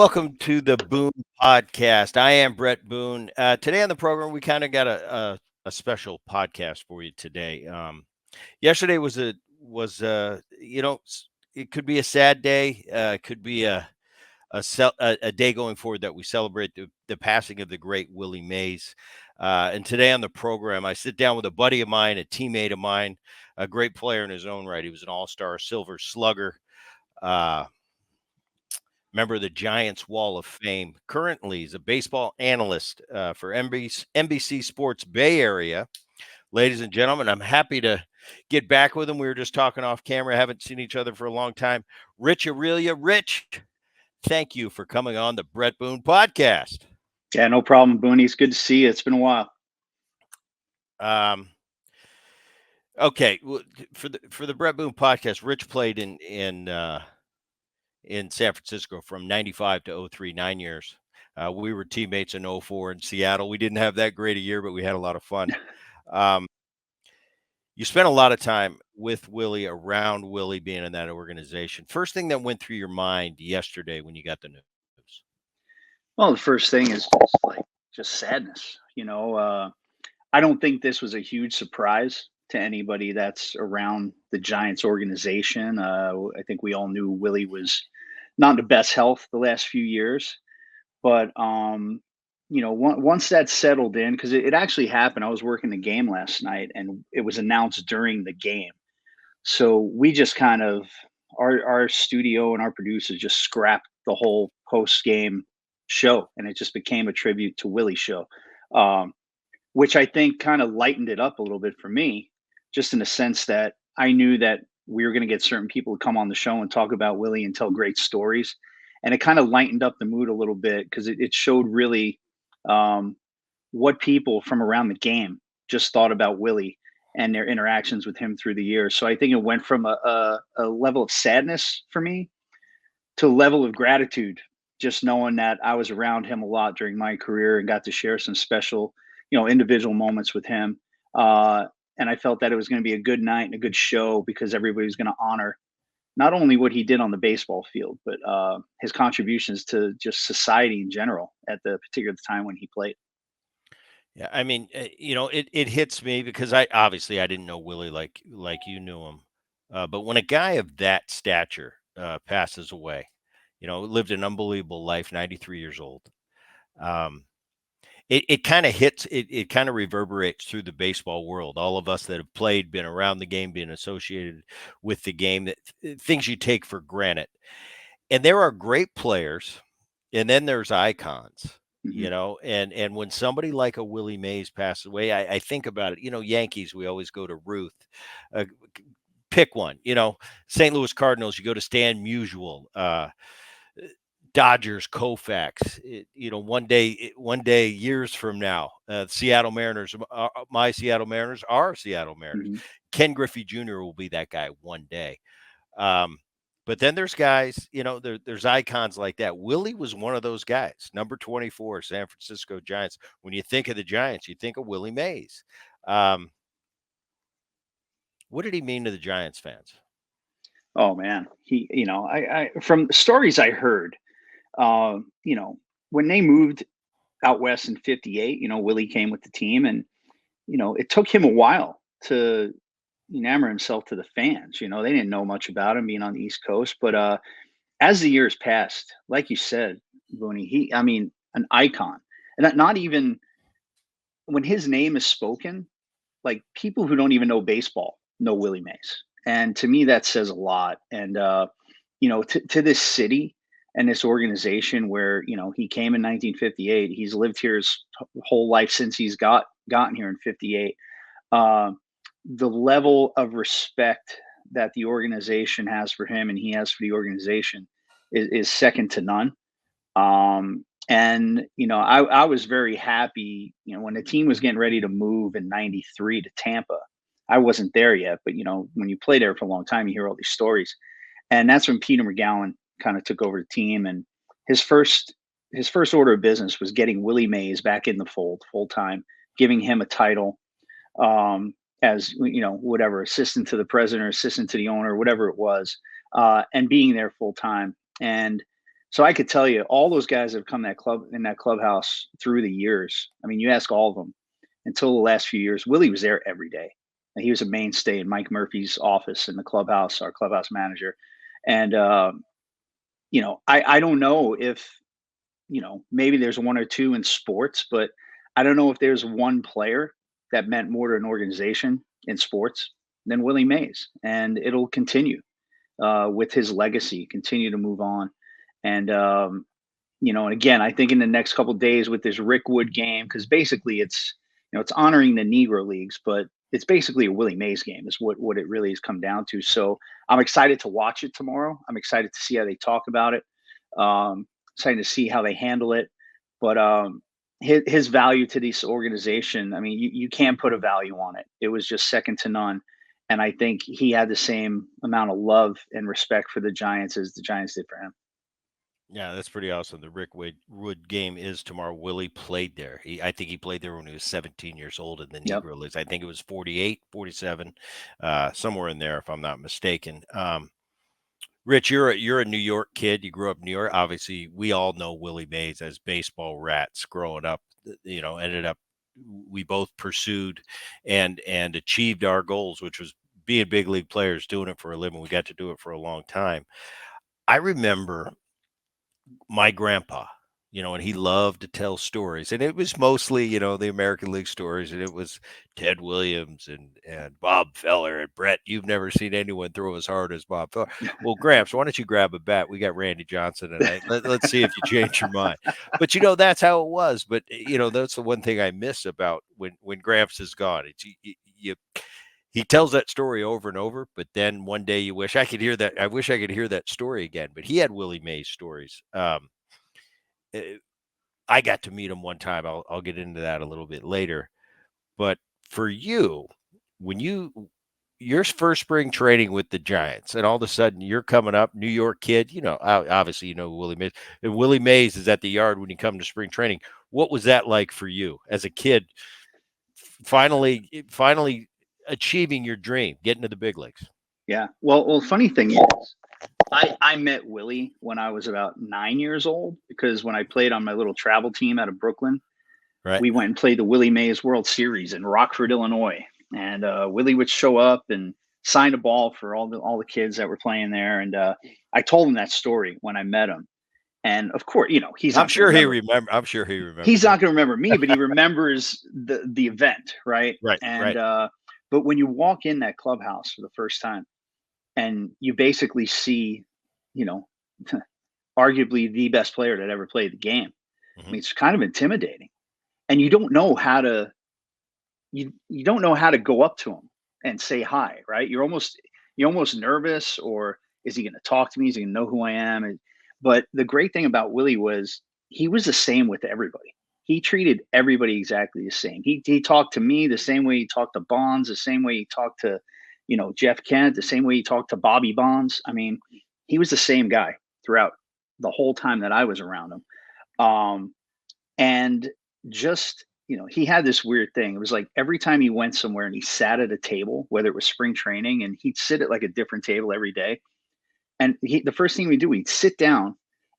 Welcome to the Boone Podcast. I am Bret Boone. Today on the program, we kind of got a special podcast for you today. Yesterday was it could be a sad day. It could be a day going forward that we celebrate the passing of the great Willie Mays. And today on the program, I sit down with a buddy of mine, a teammate of mine, a great player in his own right. He was an All-Star Silver Slugger. Uh, Member of the Giants Wall of Fame. Currently, he's a baseball analyst for NBC Sports Bay Area. Ladies and gentlemen, I'm happy to get back with him. We were just talking off camera. Haven't seen each other for a long time. Rich Aurilia. Rich, thank you for coming on the Bret Boone Podcast. Yeah, no problem, Booney. It's good to see you. It's been a while. Okay, for the Bret Boone Podcast, Rich played in San Francisco from 95 to 03, 9 years. We were teammates in 04 in Seattle. We didn't have that great a year, but we had a lot of fun. You spent a lot of time with Willie, around Willie, being in that organization. First thing that went through your mind yesterday when you got the news? Well, the first thing is just sadness. I don't think this was a huge surprise to anybody that's around the Giants organization. I think we all knew Willie was not in the best health the last few years, but once that settled in, because it actually happened. I was working the game last night, and it was announced during the game. So we just kind of our studio and our producers just scrapped the whole post game show, and it just became a tribute to Willie show, um, which I think kind of lightened it up a little bit for me, just in the sense that I knew that we were going to get certain people to come on the show and talk about Willie and tell great stories, and it kind of lightened up the mood a little bit because it showed really um, what people from around the game just thought about Willie and their interactions with him through the years. So I think it went from a level of sadness for me to a level of gratitude, just knowing that I was around him a lot during my career and got to share some special, individual moments with him. Uh, and I felt that it was going to be a good night and a good show because everybody was going to honor not only what he did on the baseball field, but his contributions to just society in general at the particular time when he played. Yeah, I mean, it hits me because I didn't know Willie like you knew him, but when a guy of that stature passes away, lived an unbelievable life, 93 years old. Um, it kind of hits it kind of reverberates through the baseball world. All of us that have played, been around the game, been associated with the game, that things you take for granted. And there are great players, and then there's icons, Hmm. and when somebody like a Willie Mays passes away, I think about it. Yankees, we always go to Ruth. Uh, Pick one. St. Louis Cardinals, you go to Stan Musial. Dodgers, Koufax. One day, years from now, Seattle Mariners. My Seattle Mariners are Seattle Mariners. Hmm. Ken Griffey Jr. will be that guy one day. Um, but then there's guys, there's icons like that. Willie was one of those guys. Number 24, San Francisco Giants. When you think of the Giants, you think of Willie Mays. Um, what did he mean to the Giants fans? Oh man, I from stories I heard, uh, you know, when they moved out west in '58, Willie came with the team, and it took him a while to enamor himself to the fans. They didn't know much about him being on the East Coast, but as the years passed, like you said, Booney, I mean, an icon, and not even when his name is spoken, like people who don't even know baseball know Willie Mays. And to me, that says a lot. And, to this city and this organization where, he came in 1958, he's lived here his whole life since he's gotten here in 58. Uh, the level of respect that the organization has for him and he has for the organization is second to none. And I was very happy, when the team was getting ready to move in '93 to Tampa. I wasn't there yet, but when you play there for a long time, you hear all these stories. And that's when Peter McGowan kind of took over the team. And his first his first order of business was getting Willie Mays back in the fold full time, giving him a title, as whatever, assistant to the president or assistant to the owner, whatever it was, and being there full time. And So I could tell you all those guys have come that club in that clubhouse through the years. I mean, you ask all of them until the last few years. Willie was there every day. And he was a mainstay in Mike Murphy's office in the clubhouse, our clubhouse manager. And I don't know if maybe there's one or two in sports, but I don't know if there's one player that meant more to an organization in sports than Willie Mays, and it'll continue with his legacy, continue to move on. And and again, I think in the next couple of days with this Rick Wood game, because basically it's honoring the Negro Leagues, but it's basically a Willie Mays game, is what it really has come down to. So I'm excited to watch it tomorrow. I'm excited to see how they talk about it. Excited to see how they handle it. But his value to this organization, I mean, you can't put a value on it. It was just second to none. And I think he had the same amount of love and respect for the Giants as the Giants did for him. Yeah, that's pretty awesome. The Rick Wood game is tomorrow. Willie played there. I think he played there when he was 17 years old in the Yep. Negro Leagues. I think it was 48, 47, somewhere in there, if I'm not mistaken. Rich, you're a New York kid. You grew up in New York. Obviously, we all know Willie Mays as baseball rats growing up. Ended up we both pursued and achieved our goals, which was being big league players, doing it for a living. We got to do it for a long time. I remember my grandpa, and he loved to tell stories, and it was mostly, the American League stories, and it was Ted Williams and Bob Feller and Brett. You've never seen anyone throw as hard as Bob Feller. Well, Gramps, why don't you grab a bat? We got Randy Johnson tonight. Let's see if you change your mind. But that's how it was. But that's the one thing I miss about when Gramps is gone. It's you he tells that story over and over, but then one day you wish I could hear that. I wish I could hear that story again. But he had Willie Mays stories. Eh, I got to meet him one time. I'll get into that a little bit later. But for you, when your first spring training with the Giants, and all of a sudden you're coming up, New York kid, obviously Willie Mays. And Willie Mays is at the yard when you come to spring training. What was that like for you as a kid? Finally achieving your dream, getting to the big leagues. Yeah. Well, funny thing is, I met Willie when I was about 9 years old, because when I played on my little travel team out of Brooklyn, Right. we went and played the Willie Mays World Series in Rockford, Illinois. And Willie would show up and sign a ball for all the kids that were playing there. And I told him that story when I met him. And of course, he's I'm not going to sure he remember. remember. I'm sure he remembers He's that. not going to remember me, but he remembers the event, right? Right. And Right. but when you walk in that clubhouse for the first time, and you basically see, you know, arguably the best player that ever played the game. I Hmm. mean, it's kind of intimidating, and you don't know how to go up to him and say hi, right? You're almost nervous, or is he going to talk to me? Is he going to know who I am? But the great thing about Willie was he was the same with everybody. He treated everybody exactly the same. He talked to me the same way he talked to Bonds, the same way he talked to, Jeff Kent, the same way he talked to Bobby Bonds. I mean, he was the same guy throughout the whole time that I was around him. Um, and just, he had this weird thing. It was like every time he went somewhere and he sat at a table, whether it was spring training, and he'd sit at like a different table every day. And the first thing we do, he'd sit down,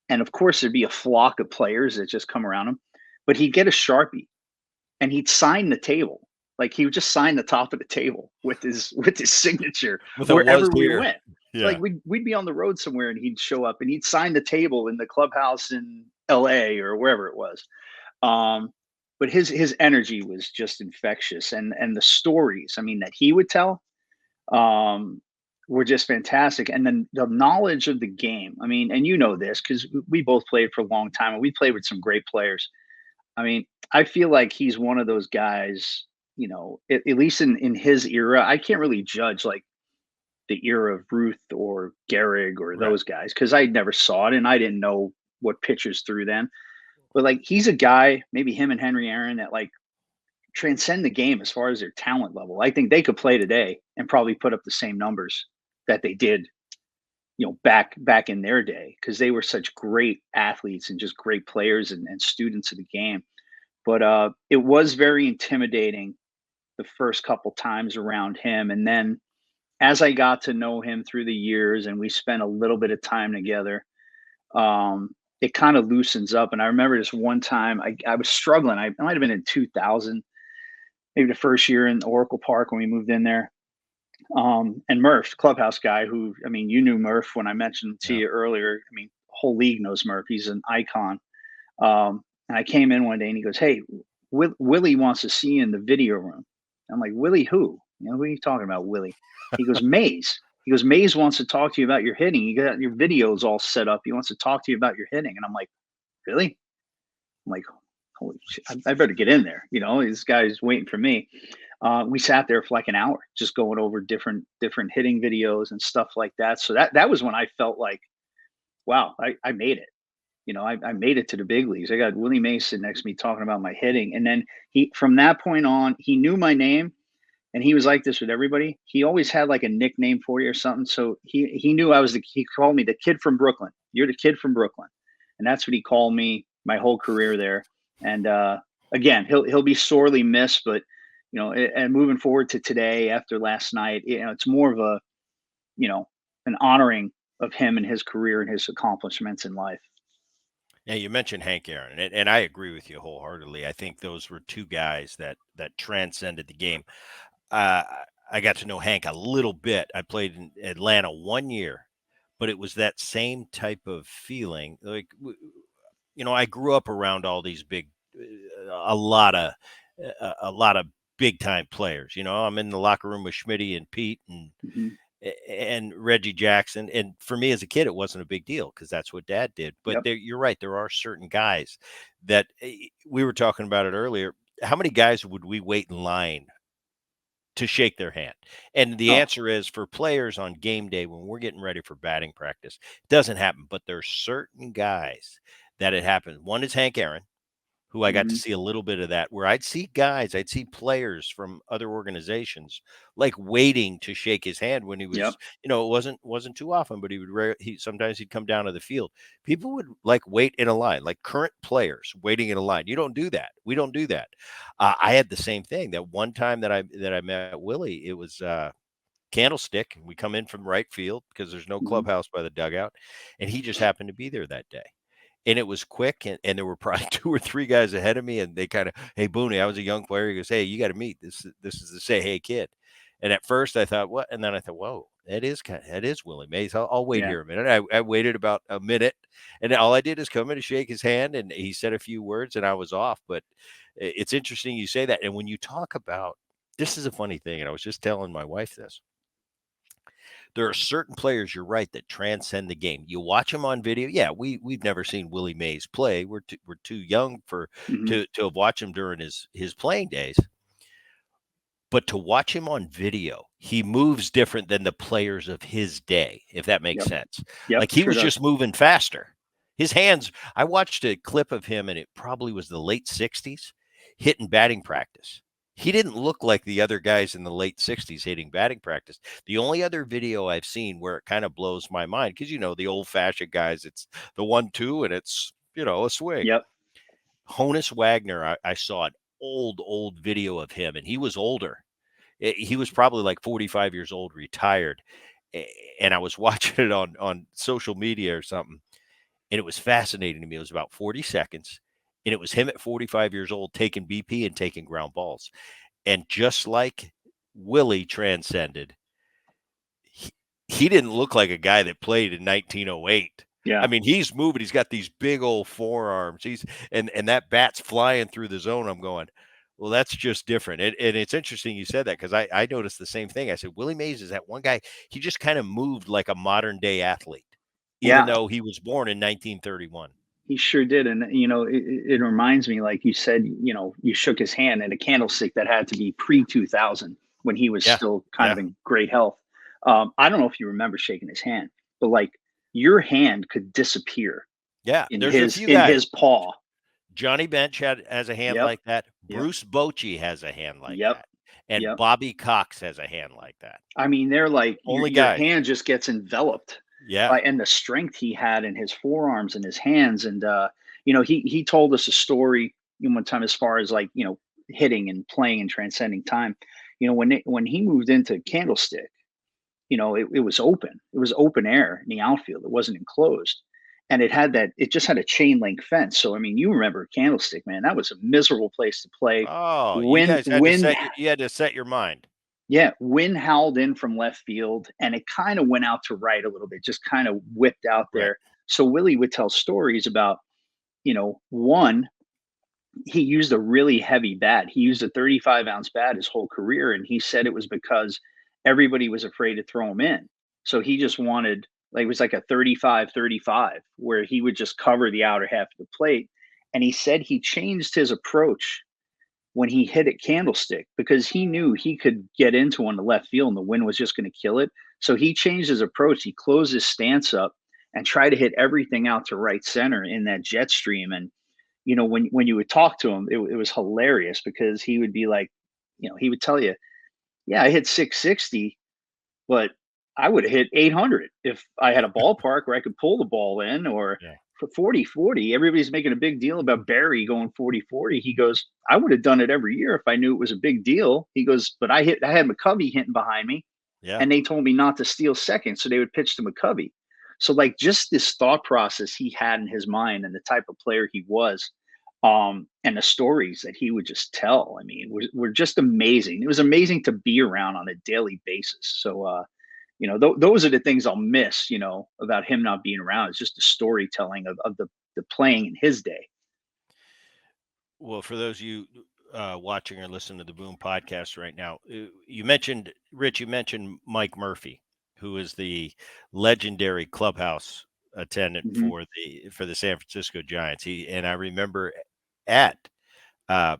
and of course there'd be a flock of players that just come around him, but he'd get a Sharpie and he'd sign the table. Like he would just sign the top of the table with his signature With a was wherever we here. went. Like Yeah. we'd be on the road somewhere and he'd show up and he'd sign the table in the clubhouse in LA or wherever it was. Um, but his energy was just infectious, and the stories, I mean, that he would tell, um, were just fantastic. And then the knowledge of the game. I mean, and this because we both played for a long time and we played with some great players. I mean, I feel like he's one of those guys. At least in his era, I can't really judge like the era of Ruth or Gehrig or Right. those guys because I never saw it and I didn't know what pitchers threw then. But like he's a guy, maybe him and Henry Aaron, that like transcend the game as far as their talent level. I think they could play today and probably put up the same numbers that they did, back in their day because they were such great athletes and just great players and students of the game. But it was very intimidating the first couple times around him, and then as I got to know him through the years and we spent a little bit of time together, it kind of loosens up. And I remember this one time I was struggling. I might have been in 2000, maybe the first year in Oracle Park when we moved in there. And Murph, clubhouse guy, who, I mean, you knew Murph when I mentioned to Yeah. you earlier. I mean, whole league knows Murph. He's an icon. And I came in one day and he goes, "Hey, Willie wants to see you in the video room." I'm like, "Willie who? Who are you talking about, Willie?" He goes, "Mays." He goes, "Mays wants to talk to you about your hitting. You got your videos all set up. He wants to talk to you about your hitting." And I'm like, "Really?" I'm like, "Holy shit, I better get in there." This guy's waiting for me. We sat there for like an hour, just going over different hitting videos and stuff like that. So that was when I felt like, wow, I made it. I made it to the big leagues. I got Willie Mays sitting next to me talking about my hitting. And then from that point on, he knew my name, and he was like this with everybody. He always had like a nickname for you or something. So he knew he called me the kid from Brooklyn. You're the kid from Brooklyn. And that's what he called me my whole career there. And again, he'll be sorely missed, but and moving forward to today after last night, it's more of you know, an honoring of him and his career and his accomplishments in life. Yeah, you mentioned Hank Aaron, and I agree with you wholeheartedly. I think those were two guys that transcended the game. Uh, I got to know Hank a little bit. I played in Atlanta 1 year, but it was that same type of feeling. Like, I grew up around all these big, a lot of big time players. I'm in the locker room with Schmitty and Pete Hmm. and Reggie Jackson. And for me as a kid, it wasn't a big deal because that's what Dad did. But Yep. you're right. There are certain guys that we were talking about it earlier. How many guys would we wait in line to shake their hand? And the Oh. answer is for players on game day when we're getting ready for batting practice, it doesn't happen. But there's certain guys that it happens. One is Hank Aaron, who I got to Hmm. see a little bit of that, where I'd see players from other organizations like waiting to shake his hand when he Yep. was, it wasn't too often, but he sometimes he'd come down to the field. People would like wait in a line, like current players waiting in a line. You don't do that. We don't do that. I had the same thing. That one time that I met Willie, it was Candlestick. We come in from right field because there's no Hmm. clubhouse by the dugout, and he just happened to be there that day, and it was quick, and there were probably 2 or 3 guys ahead of me, and they kinda, "Hey, Booney," I was a young player, he goes, "Hey, you gotta meet, this is the Say Hey kid." And at first I thought, "What?" And then I thought, "Whoa, that is Willie Mays. I'll wait Yeah. here a minute." I waited about a minute, and all I did is come in to shake his hand, and he said a few words, and I was off, but it's interesting you say that, and when you talk about this is a funny thing, and I was just telling my wife this. There are certain players, you're right, that transcend the game. You watch them on video. Yeah, we've never seen Willie Mays play. We're too young for Hmm. to have watched him during his playing days. But to watch him on video, he moves different than the players of his day, if that makes Yep. sense. Yep. Like he Sure was does. just moving faster. His hands, I watched a clip of him, and it probably was the late 60s, hitting batting practice. He didn't look like the other guys in the late 60s hitting batting practice. The only other video I've seen where it kind of blows my mind, because the old fashioned guys, it's the 1-2 and it's, a swing. Yep. Honus Wagner, I saw an old video of him, and he was older. He was probably like 45 years old, retired. And I was watching it on social media or something, and it was fascinating to me. It was about 40 seconds, and it was him at 45 years old taking BP and taking ground balls. And just like Willie transcended, he, he didn't look like a guy that played in 1908. I Yeah. mean, he's moving. He's got these big old forearms. And that bat's flying through the zone. I'm going, well, that's just different. And it's interesting you said that because I noticed the same thing. I said, Willie Mays is that one guy. He just kind of moved like a modern day athlete, even Yeah. though he was born in 1931. He sure did. And, it reminds me, like you said, you shook his hand in a candlestick that had to be pre 2000 when he was Yeah, still kind of yeah, in great health. I don't know if you remember shaking his hand, but like your hand could disappear yeah. in There's a his few in guys. his paw. Johnny Bench has a hand Yep. like that. Yep. Bruce Bochy has a hand like Yep. that, and Yep. Bobby Cox has a hand like that. I mean, they're like Only your guys. hand just gets enveloped Yeah. by and the strength he had in his forearms and his hands. And he told us a story one time as far as like, hitting and playing and transcending time. When he moved into Candlestick, it was open. It was open air in the outfield. It wasn't enclosed. and it just had a chain link fence. So I mean, you remember Candlestick, man? That was a miserable place to play. Oh, you Wind, guys had to wind, you had to set your mind. yeah, wind howled in from left field, and it kind of went out to right a little bit, just kind of whipped out Right. there. So Willie would tell stories about, one, he used a really heavy bat. He used a 35-ounce bat his whole career, and he said it was because everybody was afraid to throw him in. So he just wanted, like, it was like a 35-35, where he would just cover the outer half of the plate. And he said he changed his approach when he hit at Candlestick because he knew he could get into one to left field and the wind was just going to kill it. So he changed his approach. He closed his stance up and tried to hit everything out to right center in that jet stream. And when you would talk to him, it was hilarious because he would be like, he would tell you, "Yeah, I hit 660, but I would have hit 800 if I had a ballpark where I could pull the ball in, or Yeah. for 40-40." Everybody's making a big deal about Barry going 40-40. He goes, "I would have done it every year if I knew it was a big deal." He goes, "But I had McCovey hitting behind me, Yeah. and they told me not to steal second, so they would pitch to McCovey." So like just this thought process he had in his mind and the type of player he was, and the stories that he would just tell, I mean, were just amazing. It was amazing to be around on a daily basis. So, those are the things I'll miss, about him not being around. It's just the storytelling of the playing in his day. Well, for those of you watching or listening to the Boom podcast right now, you mentioned Rich. You mentioned Mike Murphy, who is the legendary clubhouse attendant Hmm. for the San Francisco Giants. And I remember at uh,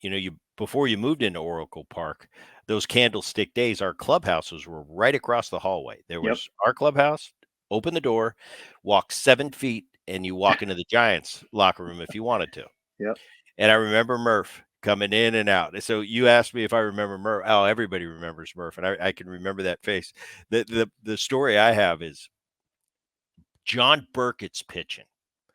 you before you moved into Oracle Park, those Candlestick days, our clubhouses were right across the hallway. There Yep. was our clubhouse. Open the door, walk 7 feet, and you walk into the Giants locker room if you wanted to. Yep. And I remember Murph coming in and out. So you asked me if I remember Murph. Oh, everybody remembers Murph, and I can remember that face. The story I have is John Burkett's pitching.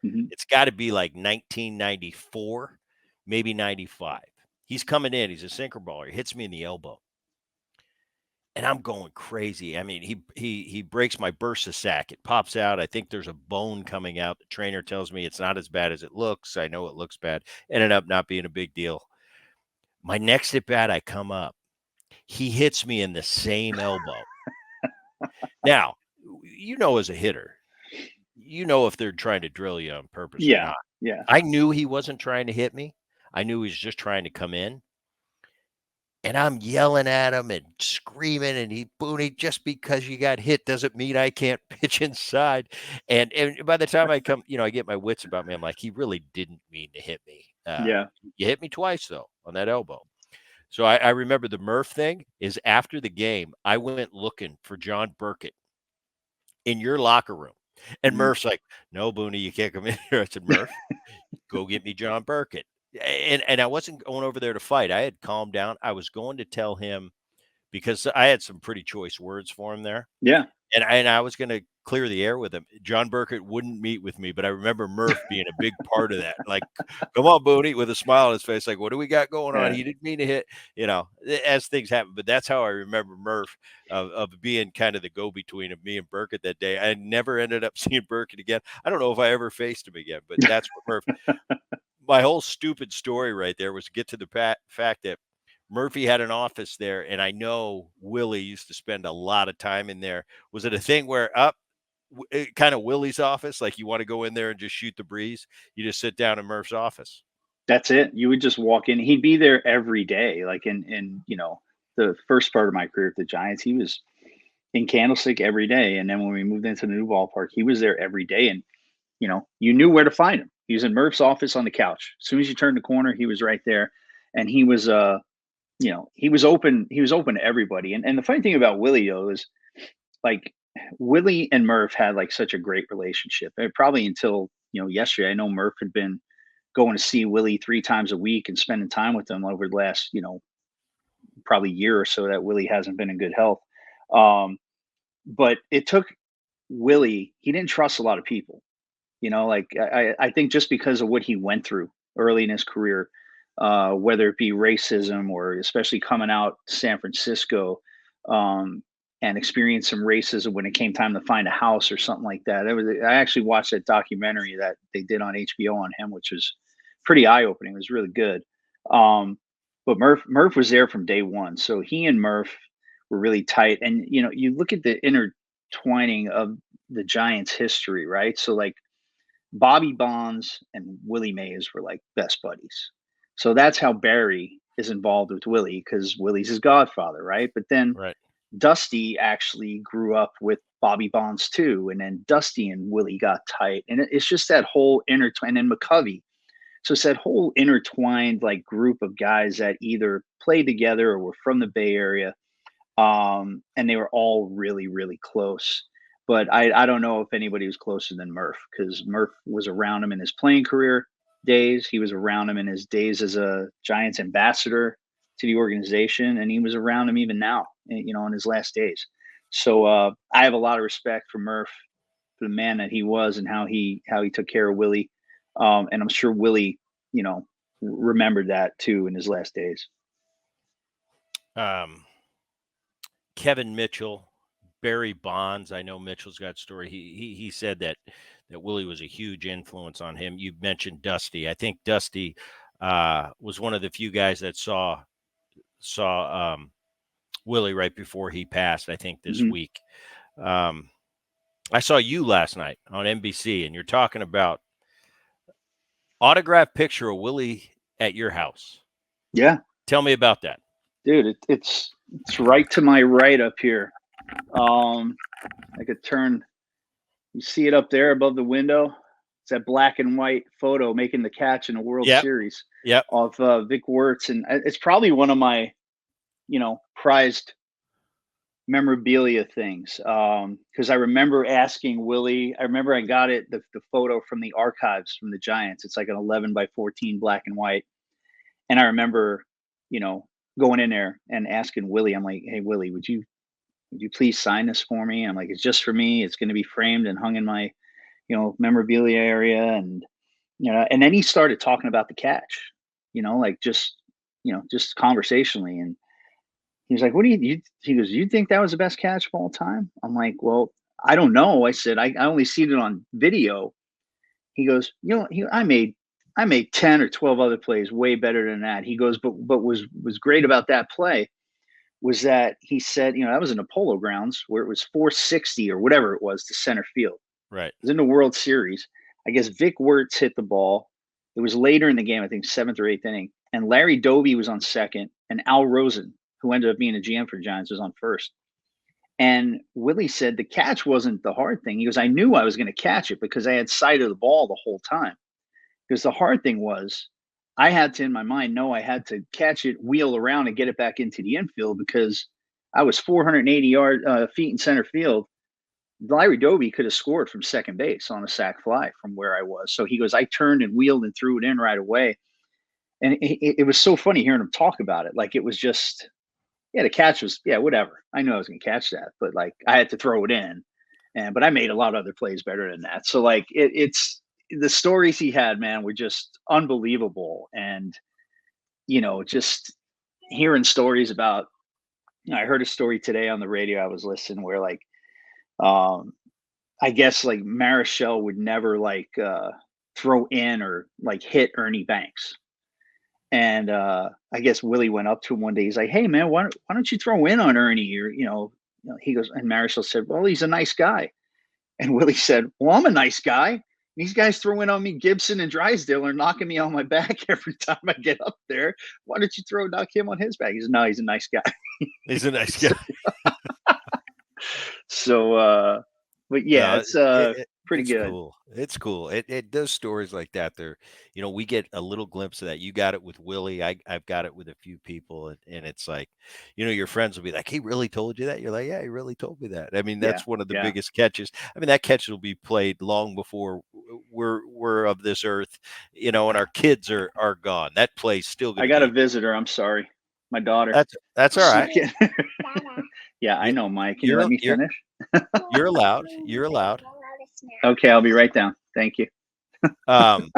Hmm. It's got to be like 1994, maybe 95. He's coming in. He's a sinker baller. He hits me in the elbow, and I'm going crazy. I mean, he breaks my bursa sac. It pops out. I think there's a bone coming out. The trainer tells me it's not as bad as it looks. I know it looks bad. Ended up not being a big deal. My next at bat, I come up. He hits me in the same elbow. Now, as a hitter, if they're trying to drill you on purpose or Yeah. not. Yeah. I knew he wasn't trying to hit me. I knew he was just trying to come in. And I'm yelling at him and screaming, and Booney, just because you got hit doesn't mean I can't pitch inside. And by the time I get my wits about me, I'm like, he really didn't mean to hit me. Yeah. You hit me twice though on that elbow. So I remember the Murph thing is after the game, I went looking for John Burkett in your locker room. And Hmm. Murph's like, "No, Booney, you can't come in here." I said, "Murph, go get me John Burkett." And I wasn't going over there to fight. I had calmed down. I was going to tell him because I had some pretty choice words for him there. Yeah. And I was gonna clear the air with him. John Burkett wouldn't meet with me, but I remember Murph being a big part of that. Like, "Come on, Booney," with a smile on his face, like, "What do we got going on?" Yeah. He didn't mean to hit, as things happen. But that's how I remember Murph of being kind of the go-between of me and Burkett that day. I never ended up seeing Burkett again. I don't know if I ever faced him again, but that's what Murph. My whole stupid story right there was to get to the fact that Murphy had an office there, and I know Willie used to spend a lot of time in there. Was it a thing where kind of Willie's office, like you want to go in there and just shoot the breeze? You just sit down in Murph's office. That's it. You would just walk in. He'd be there every day. Like in the first part of my career at the Giants, he was in Candlestick every day. And then when we moved into the new ballpark, he was there every day. And you knew where to find him. He was in Murph's office on the couch. As soon as you turned the corner, he was right there. And he was he was open to everybody. And the funny thing about Willie though is, like, Willie and Murph had like such a great relationship. Probably until, yesterday. I know Murph had been going to see Willie 3 times a week and spending time with him over the last, probably year or so that Willie hasn't been in good health. But it took Willie, he didn't trust a lot of people. Like I think just because of what he went through early in his career, whether it be racism or especially coming out San Francisco, um, and experienced some racism when it came time to find a house or something like that. I actually watched that documentary that they did on HBO on him, which was pretty eye opening. It was really good. Um, but Murph was there from day one, so he and Murph were really tight. And you look at the intertwining of the Giants' history, right? So like Bobby Bonds and Willie Mays were like best buddies. So that's how Barry is involved with Willie because Willie's his godfather, right? But then Right. Dusty actually grew up with Bobby Bonds too, and then Dusty and Willie got tight, and it's just that whole intertwine. And McCovey, so it's that whole intertwined like group of guys that either played together or were from the Bay Area, and they were all really really close. But I don't know if anybody was closer than Murph because Murph was around him in his playing career days. He was around him in his days as a Giants ambassador to the organization, and he was around him even now, in his last days. So I have a lot of respect for Murph, for the man that he was, and how he took care of Willie. And I'm sure Willie, remembered that too in his last days. Um, Kevin Mitchell, Barry Bonds. I know Mitchell's got a story. He said that Willie was a huge influence on him. You mentioned Dusty. I think Dusty was one of the few guys that saw Willie right before he passed. I think this Hmm. week. I saw you last night on NBC, and you're talking about autographed picture of Willie at your house. Yeah, Tell me about that. dude, it's right to my right up here. I could turn. You see it up there above the window. It's that black and white photo making the catch in the World Yep. Series Yep. of Vic Wirtz, and it's probably one of my prized memorabilia things. Because I remember asking Willie. I remember I got the photo from the archives from the Giants. It's like an 11 by 14 black and white, and I remember, you know, going in there and asking Willie. I'm like, "Hey Willie, would you please sign this for me?" I'm like, "It's just for me. It's going to be framed and hung in my memorabilia area." And and then he started talking about the catch, like just conversationally. And he's like, "What do you?" He goes, "You think that was the best catch of all time?" I'm like, "Well, I don't know." I said, "I only seen it on video." He goes, I made 10 or 12 other plays way better than that." He goes, but was great about that play was that he said, that was in the Polo Grounds where it was 460 or whatever it was to center field. Right. It was in the World Series. I guess Vic Wirtz hit the ball. It was later in the game, I think seventh or eighth inning, and Larry Doby was on second, and Al Rosen, who ended up being a GM for Giants, was on first. And Willie said the catch wasn't the hard thing. He goes, "I knew I was going to catch it because I had sight of the ball the whole time." Because the hard thing was, I had to, in my mind, know I had to catch it, wheel around, and get it back into the infield because I was 480 feet in center field. Larry Doby could have scored from second base on a sac fly from where I was. So he goes, I turned and wheeled and threw it in right away. And it was so funny hearing him talk about it. Like it was just, yeah, the catch was, yeah, whatever. I knew I was going to catch that, but like I had to throw it in. But I made a lot of other plays better than that. So like it's the stories he had, man, were just unbelievable. And, just hearing stories about, I heard a story today on the radio I was listening where like, um, I guess like Marichal would never like throw in or like hit Ernie Banks. And I guess Willie went up to him one day. He's like, "Hey man, why don't you throw in on Ernie?" Or he goes, and Marichal said, "Well, he's a nice guy." And Willie said, "Well, I'm a nice guy. These guys throwing on me Gibson and Drysdale are knocking me on my back every time I get up there. Why don't you knock him on his back?" He said, "No, he's a nice guy." He's a nice guy. So, but yeah, No, it's pretty it's good. cool. It's cool. It does stories like that. We get a little glimpse of that. You got it with Willie. I've got it with a few people, and it's like, your friends will be like, "He really told you that?" You're like, "Yeah, he really told me that." I mean, Yeah, that's one of the yeah. biggest catches. I mean, that catch will be played long before we're of this earth, and our kids are gone. That play's still going I to got a be. visitor. I'm sorry, my daughter. That's all right. Snuck in. Yeah, I You, know, Mike. Can you let you're me you're finish? you're allowed. You're allowed. Okay, I'll be right down. Thank you. Um,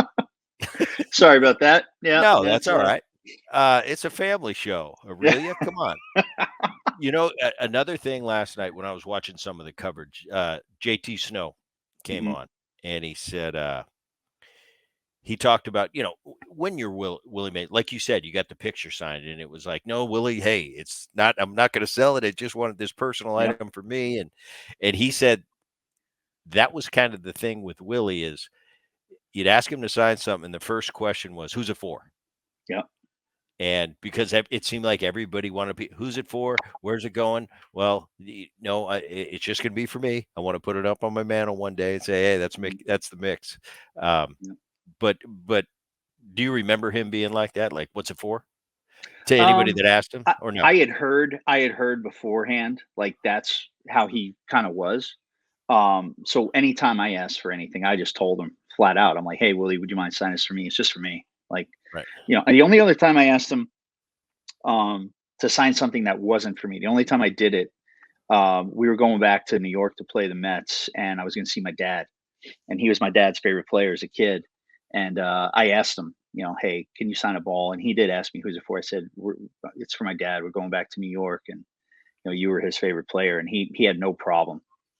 Sorry about that. Yeah, no, that's that's all right. It's a family show, yeah. Aurelia. Come on. Another thing last night when I was watching some of the coverage, JT Snow came Hmm. on and he said, he talked about, when you're Willie Mays, like you said, you got the picture signed, and it was like, no, Willie, hey, it's not, I'm not going to sell it. I just wanted this personal Yeah. item for me. And he said that was kind of the thing with Willie is you'd ask him to sign something. And the first question was, who's it for? Yeah. And because it seemed like everybody wanted to be, who's it for? Where's it going? Well, no, it's just going to be for me. I want to put it up on my mantle one day and say, hey, Mhm. that's the mix. Um, Yeah. but do you remember him being like that? Like, what's it for? To anybody Um, that asked him, I, or no? I had heard beforehand, like that's how he kind of was. So anytime I asked for anything, I just told him flat out. I'm like, "Hey, Willie, would you mind signing this for me? It's just for me." Like, Right. and the only other time I asked him to sign something that wasn't for me, the only time I did it, we were going back to New York to play the Mets, and I was going to see my dad, and he was my dad's favorite player as a kid. And I asked him, hey, can you sign a ball? And he did ask me who's it for. I said, it's for my dad. We're going back to New York, and you were his favorite player, and he had no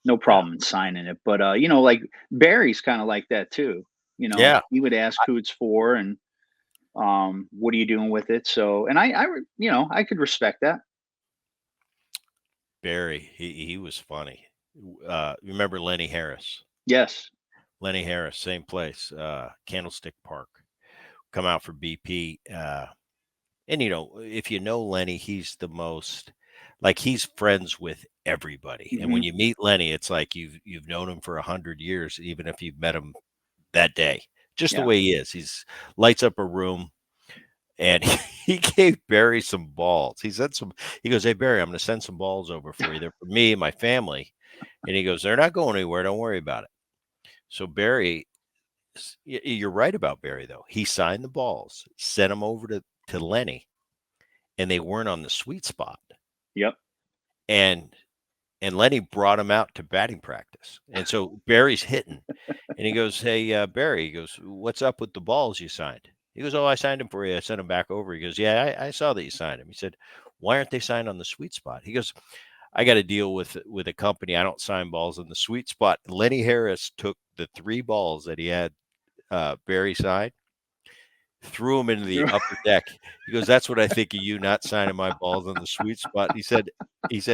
Yeah. problem in signing it. But like Barry's kind of like that too. Yeah. He would ask who it's for, and what are you doing with it? So, and I could respect that. Barry, he was funny. Remember Lenny Harris? Yes. Lenny Harris, same place, Candlestick Park. Come out for BP. And if you know Lenny, he's the most like he's friends with everybody. And when Hmm. you meet Lenny, it's like you've known him for 100 years, even if you've met him that day. Just the Yeah. way he is. He's lights up a room. And he gave Barry some balls. He goes, hey, Barry, I'm going to send some balls over for you. They're for me and my family. And he goes, they're not going anywhere. Don't worry about it. So Barry, you're right about Barry, though. He signed the balls, sent them over to Lenny, and they weren't on the sweet spot. Yep. And Lenny brought him out to batting practice. And so Barry's hitting. And he goes, hey, Barry, he goes, what's up with the balls you signed? He goes, oh, I signed them for you. I sent them back over. He goes, yeah, I saw that you signed them. He said, why aren't they signed on the sweet spot? He goes, I got to deal with a company. I don't sign balls in the sweet spot. Lenny Harris took the 3 balls that he had Barry signed, threw him into the upper deck. He goes, that's what I think of you not signing my balls on the sweet spot. He said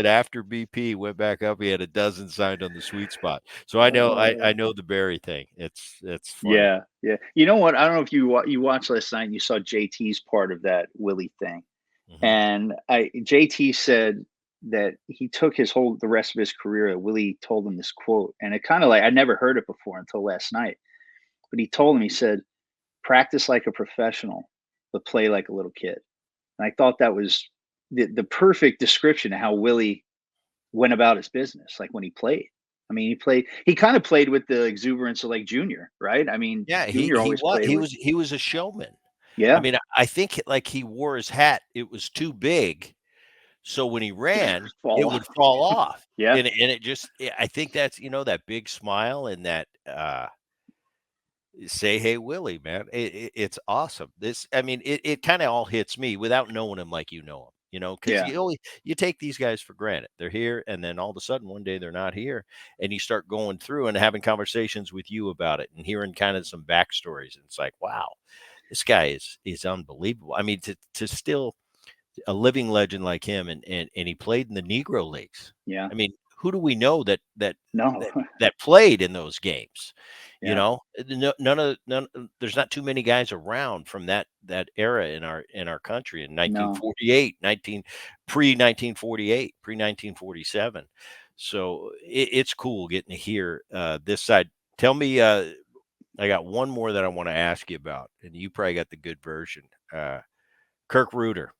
after BP went back up, he had a dozen signed on the sweet spot. So I Uh, know the Barry thing. It's funny. Yeah, yeah. You know what? I don't know if you watched last night and you saw JT's part of that Willie thing. Hmm. And JT said that he took the rest of his career that Willie told him this quote. And it kind of like I never heard it before until last night. But he told him, he said, practice like a professional, but play like a little kid. And I thought that was the perfect description of how Willie went about his business, like when he played. I mean, he kind of played with the exuberance of like Junior, right? I mean, Yeah, Junior he always was played he with, was he was a showman. I yeah, mean, I think like he wore his hat. It was too big, so when he ran, it fall would off. fall off. Yeah, And it just I think that's that big smile and that say hey Willie, man. It's awesome. I mean, it kind of all hits me without knowing him like him. Because yeah. you take these guys for granted. They're here, and then all of a sudden one day they're not here, and you start going through and having conversations with you about it and hearing kind of some backstories, and it's like, wow, this guy is unbelievable. I mean, to still a living legend like him, and he played in the Negro Leagues. Yeah. I mean, who do we know No. that played in those games? Yeah. None. There's not too many guys around from that era in our country in No. 1948, 1947. So it's cool getting to hear this side. Tell me, I got one more that I want to ask you about, and you probably got the good version. Kirk Reuter.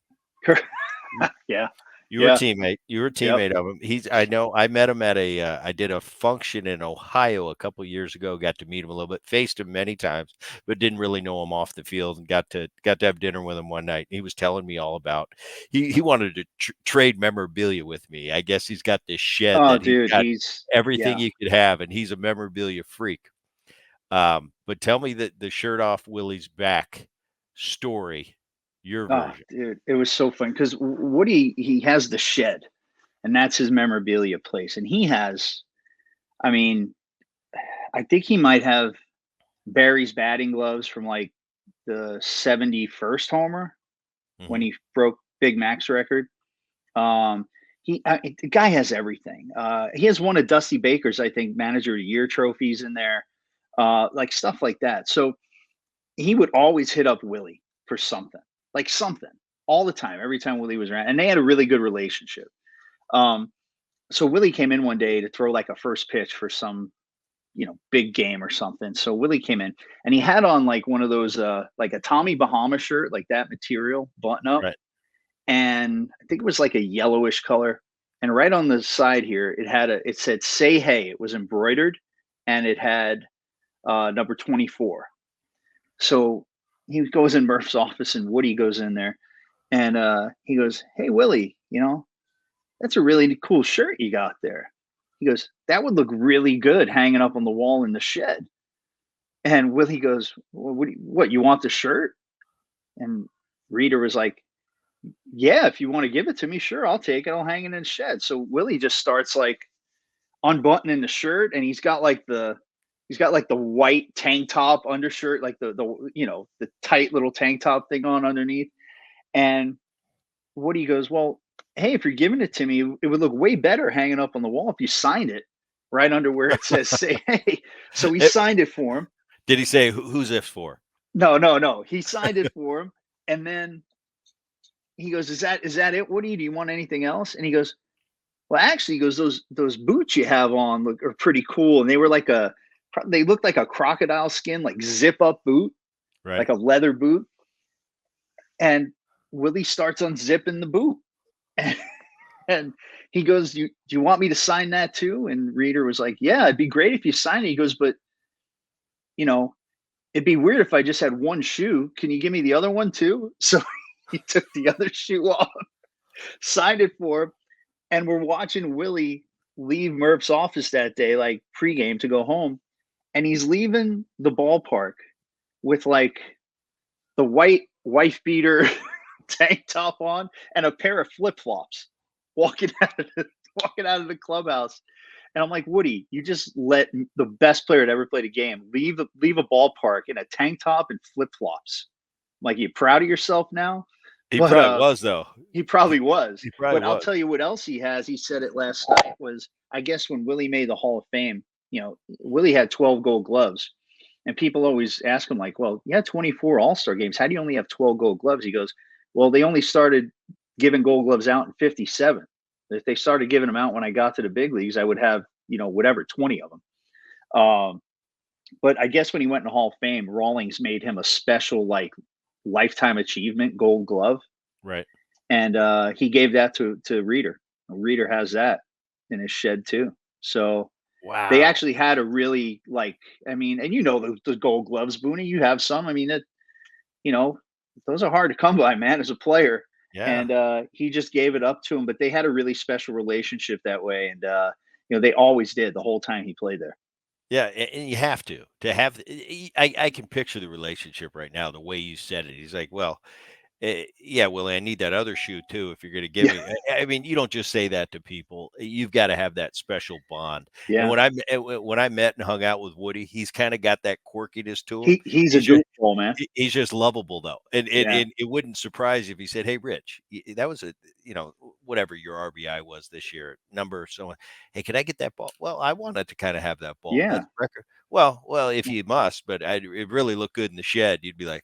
Yeah. You were a Yeah. teammate. You were a Yep. teammate of him. I know I met him at I did a function in Ohio a couple years ago, got to meet him a little bit, faced him many times, but didn't really know him off the field and got to have dinner with him one night. He was telling me all about he wanted to trade memorabilia with me. I guess he's got this shed Oh, that he's dude, got everything yeah. you could have, and he's a memorabilia freak. But tell me the shirt off Willie's back story, your Oh, version. dude, it was so fun because Woody, he has the shed. and that's his memorabilia place. And he has, I mean, I think he might have Barry's batting gloves from like the 71st homer when Hmm. he broke Big Mac's record. Um, the guy has everything. He has one of Dusty Baker's, I think, Manager of the Year trophies in there, like stuff like that. So he would always hit up Willie for something, like something, all the time, every time Willie was around, and they had a really good relationship. Um, so Willie came in one day to throw like a first pitch for some, big game or something. So Willie came in and he had on like one of those, like a Tommy Bahama shirt, like that material button up, Right. and I think it was like a yellowish color. And right on the side here, it said "Say Hey." It was embroidered, and it had number 24. So he goes in Murph's office, and Woody goes in there, and he goes, "Hey Willie, that's a really cool shirt you got there." He goes, "That would look really good hanging up on the wall in the shed." And Willie goes, "Well, what you want the shirt?" And Reader was like, "Yeah, if you want to give it to me, sure, I'll take it. I'll hang it in the shed." So Willie just starts like unbuttoning the shirt, and he's got like the white tank top undershirt, like the tight little tank top thing on underneath. And Woody goes, "Well, hey, if you're giving it to me, it would look way better hanging up on the wall if you signed it right under where it says say hey." So he It- signed it for him. did he say who's this for? No, no, no. He signed it for him. And then he goes, "Is that it, Woody? Do you want anything else?" And he goes, "Well, actually," he goes, "those boots you have on are pretty cool." And they looked like a crocodile skin, like zip up boot, Right. like a leather boot. And Willie starts unzipping the boot. And he goes, Do you want me to sign that too?" And Reader was like, "Yeah, it'd be great if you sign it." He goes, "But, you know, it'd be weird if I just had one shoe. Can you give me the other one too?" So he took the other shoe off, signed it for him. And we're watching Willie leave Murph's office that day, like pregame to go home. And he's leaving the ballpark with like the white wife beater tank top on and a pair of flip flops, walking out of the clubhouse. And I'm like, "Woody, you just let the best player to ever play the game leave a ballpark in a tank top and flip flops. Like, you proud of yourself now?" He But probably was though. he probably was. He probably But I'll was. tell you what else he has. He said it last night was, I guess, when Willie made the Hall of Fame. Willie had 12 Gold Gloves, and people always ask him like, "Well, you had 24 All-Star games. How do you only have 12 Gold Gloves?" He goes, "Well, they only started giving Gold Gloves out in '57. If they started giving them out when I got to the big leagues, I would have, whatever, 20 of them." But I guess when he went in the Hall of Fame, Rawlings made him a special like lifetime achievement Gold Glove, Right. and he gave that to Reader. Reader has that in his shed too. So they Wow. actually had a really like, I mean, and the Gold Gloves, Booney. You have some. I mean, you know those are hard to come by, man, as a player. Yeah. And he just gave it up to him. But they had a really special relationship that way, and they always did the whole time he played there. Yeah, and you have to have. I can picture the relationship right now. The way you said it, he's like, "Well, yeah, Willie, I need that other shoe too. If you're going to give Yeah, me, I mean, you don't just say that to people. You've got to have that special bond. And yeah. when I met and hung out with Woody, he's kind of got that quirkiness to him. He's a He's just goofball, man. he's just lovable though, Yeah, and it wouldn't surprise you if he said, "Hey, Rich, that was a whatever your RBI was this year, number so. Hey, can I get that ball? Well, I wanted to kind of have that ball. yeah. That's a record. Well, if you must, but it really looked good in the shed. You'd be like,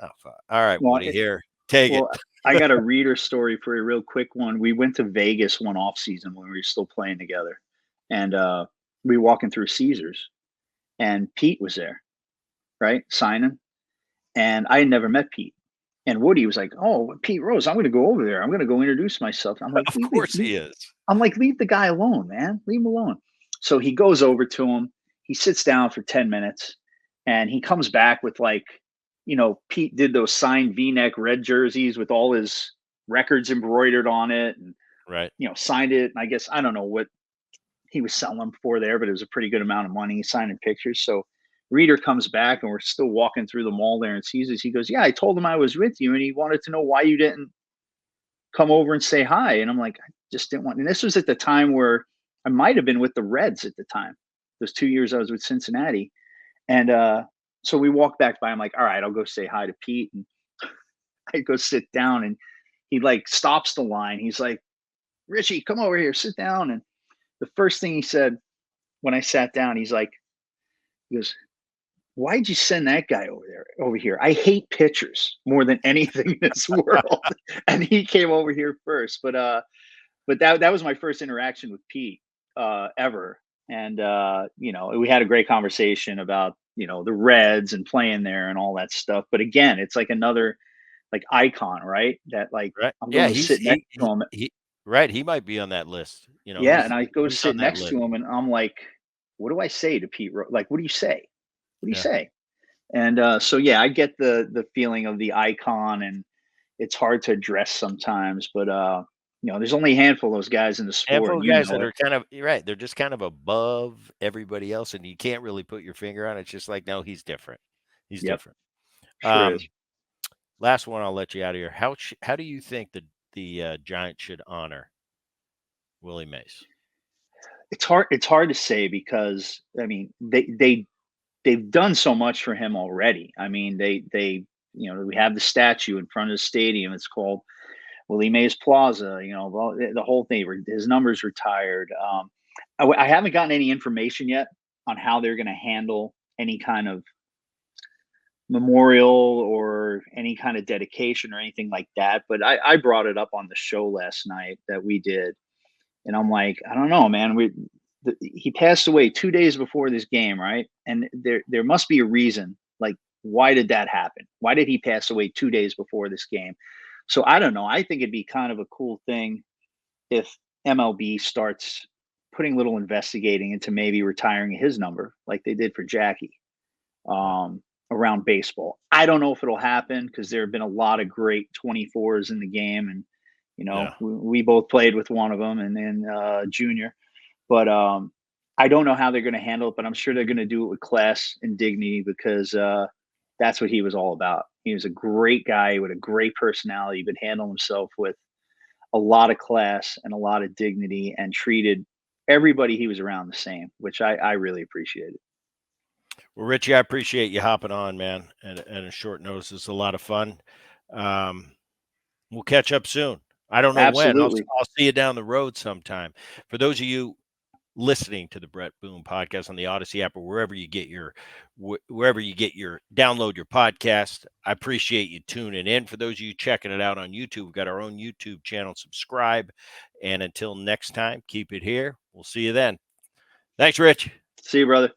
oh, fuck. All right, Well, Woody, here, take it." Well, I got a Reader story for a real quick one. We went to Vegas one off season when we were still playing together, and we were walking through Caesars, and Pete was there, right, signing, and I had never met Pete. And Woody was like, "Oh, Pete Rose, I'm going to go over there. I'm going to go introduce myself." I'm like, Of course he is. leave the guy alone, man. Leave him alone." So he goes over to him. He sits down for 10 minutes, and he comes back with like, Pete did those signed V-neck red jerseys with all his records embroidered on it, and Right. signed it. And I guess I don't know what he was selling them for there, but it was a pretty good amount of money signing pictures. So Reader comes back, and we're still walking through the mall there and sees us. He goes, "Yeah, I told him I was with you, and he wanted to know why you didn't come over and say hi." And I'm like, just didn't want. And this was at the time where I might have been with the Reds at the time. Those 2 years I was with Cincinnati, and so we walked back by. I'm like, all right, I'll go say hi to Pete, and I go sit down, and he like stops the line. He's like, Richie, come over here, sit down. And the first thing he said when I sat down, he goes, why'd you send that guy over here? I hate pitchers more than anything in this world. And he came over here first. But that was my first interaction with Pete ever. And we had a great conversation about, the Reds and playing there and all that stuff. But again, it's like another like icon, right? That like Right. I'm Yeah, going to sit next to him. right. He might be on that list. Yeah, and I go He's on sit that next list. to him, and I'm like, what do I say to Pete? Like, what do you say? What do you Yeah. say? And so yeah, I get the feeling of the icon, and it's hard to address sometimes, but there's only a handful of those guys in the sport, Handful and of you guys know that it. are kind of you're right. They're just kind of above everybody else, and you can't really put your finger on it. It's just like, no, he's different. He's Yep, different. sure is. Um, Last one, I'll let you out of here. How do you think the Giants should honor Willie Mays? It's hard to say because I mean they've done so much for him already. I mean we have the statue in front of the stadium. It's called Willie Mays Plaza. The whole thing. His number's retired. I haven't gotten any information yet on how they're going to handle any kind of memorial or any kind of dedication or anything like that. But I brought it up on the show last night that we did, and I'm like, I don't know, man. He passed away 2 days before this game, right? And there must be a reason. Like, why did that happen? Why did he pass away 2 days before this game? So I don't know. I think it'd be kind of a cool thing if MLB starts putting a little investigating into maybe retiring his number, like they did for Jackie, Yeah. um, around baseball. I don't know if it'll happen because there have been a lot of great 24s in the game, and Yeah. we both played with one of them, and then Junior. But I don't know how they're going to handle it, but I'm sure they're going to do it with class and dignity because that's what he was all about. He was a great guy with a great personality, but handled himself with a lot of class and a lot of dignity and treated everybody he was around the same, which I really appreciated. Well, Richie, I appreciate you hopping on, man, and a short notice. It's a lot of fun. Um, we'll catch up soon. I don't know when. I'll Absolutely. I'll see you down the road sometime. For those of you listening to the Bret Boone podcast on the Odyssey app or wherever you get your download your podcast, I appreciate you tuning in. For those of you checking it out on YouTube, we've got our own YouTube channel. Subscribe, and until next time, keep it here. We'll see you then. Thanks, Rich. See you, brother.